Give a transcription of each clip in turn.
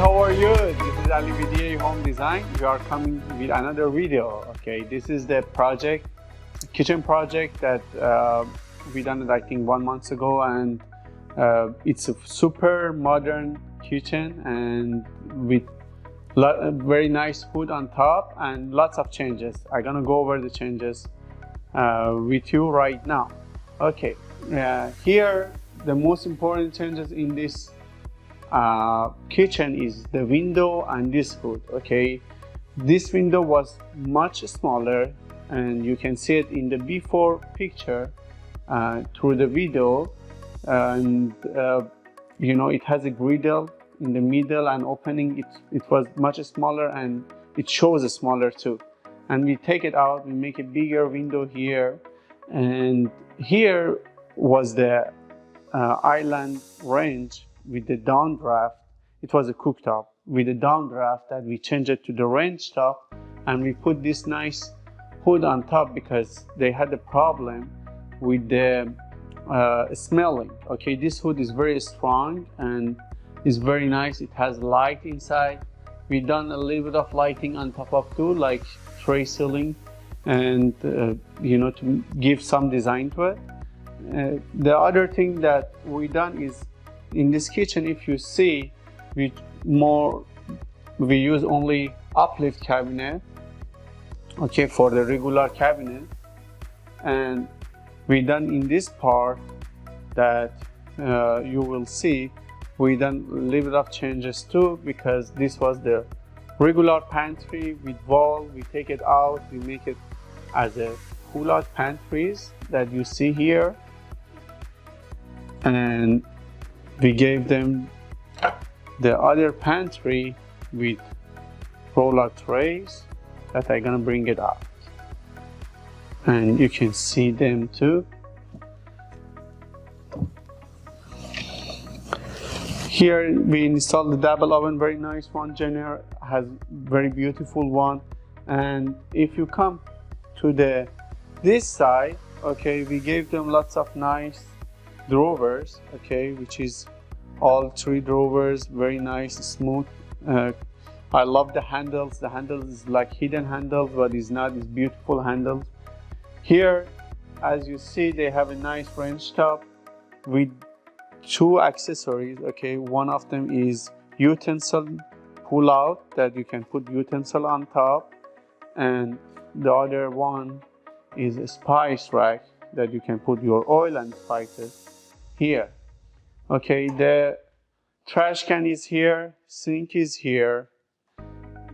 how are you? This is Ali VDA Home Design. We are coming with another video. Okay, this is the kitchen project that we done it I think 1 month ago, and it's a super modern kitchen and with very nice food on top and lots of changes. I'm gonna go over the changes with you right now. Okay, here the most important changes in this kitchen is the window and this hood. Okay, this window was much smaller, and you can see it in the before picture through the video, and you know, it has a griddle in the middle and opening. It was much smaller, and it shows smaller too. And we take it out, we make a bigger window here, and here was the island range with the downdraft. It was a cooktop with a downdraft that we changed it to the range top, and we put this nice hood on top because they had a problem with the smelling. Okay, this hood is very strong and is very nice. It has light inside. We done a little bit of lighting on top of too, like tray ceiling, and you know, to give some design to it. The other thing that we done is in this kitchen, if you see, we use only uplift cabinet, okay, for the regular cabinet. And we done in this part that you will see, we done a little bit of changes too, because this was the regular pantry with wall. We take it out, we make it as a pull-out pantries that you see here, and we gave them the other pantry with roll-out trays that I'm gonna bring it out, and you can see them too. Here we installed the double oven, very nice one. Jenner has very beautiful one. And if you come to this side, okay, we gave them lots of nice drawers, okay, which is all 3 drawers, very nice, smooth. I love the handles. The handles is like hidden handles, but it's not. It's beautiful handles. Here, as you see, they have a nice range top with 2 accessories. Okay, one of them is utensil pull out that you can put utensil on top, and the other one is a spice rack that you can put your oil and spices here. Okay, the trash can is here, sink is here.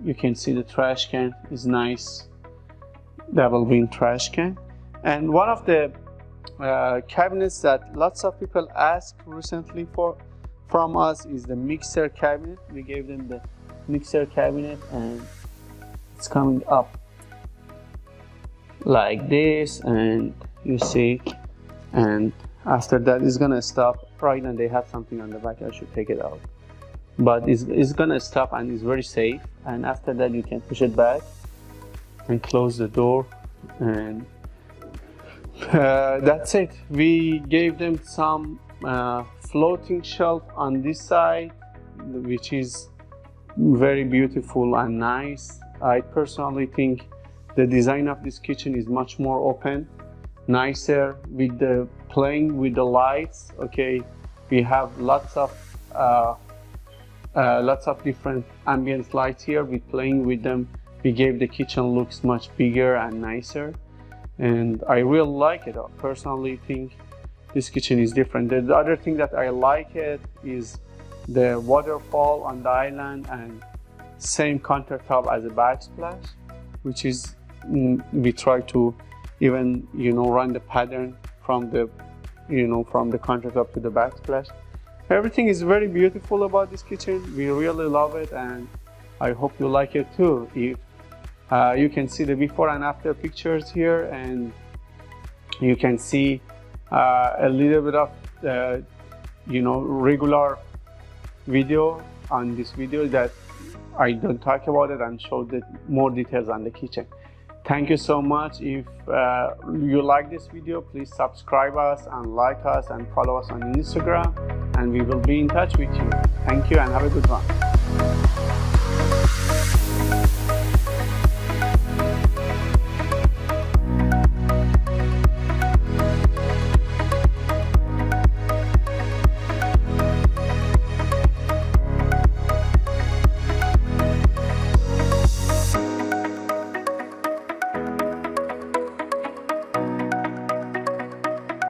You can see the trash can is nice, double bin trash can. And one of the cabinets that lots of people asked recently from us is the mixer cabinet. We gave them the mixer cabinet, and it's coming up like this, and you see, and after that it's gonna stop. Right now they have something on the back, I should take it out, but it's gonna stop, and it's very safe. And after that you can push it back and close the door, and that's it. We gave them some floating shelf on this side, which is very beautiful and nice. I personally think the design of this kitchen is much more open, nicer, with the playing with the lights. Okay, we have lots of different ambience lights here. We playing with them. We gave the kitchen looks much bigger and nicer, and I really like it. I personally think this kitchen is different. The other thing that I like it is the waterfall on the island, and same countertop as a backsplash, which is we try to even, you know, run the pattern from the, you know, from the countertop to the backsplash. Everything is very beautiful about this kitchen. We really love it, and I hope you like it too. If you can see the before and after pictures here, and you can see a little bit of you know, regular video on this video that I don't talk about it and show the more details on the kitchen. Thank you so much. If you like this video, please subscribe us and like us and follow us on Instagram, and we will be in touch with you. Thank you and have a good one. you.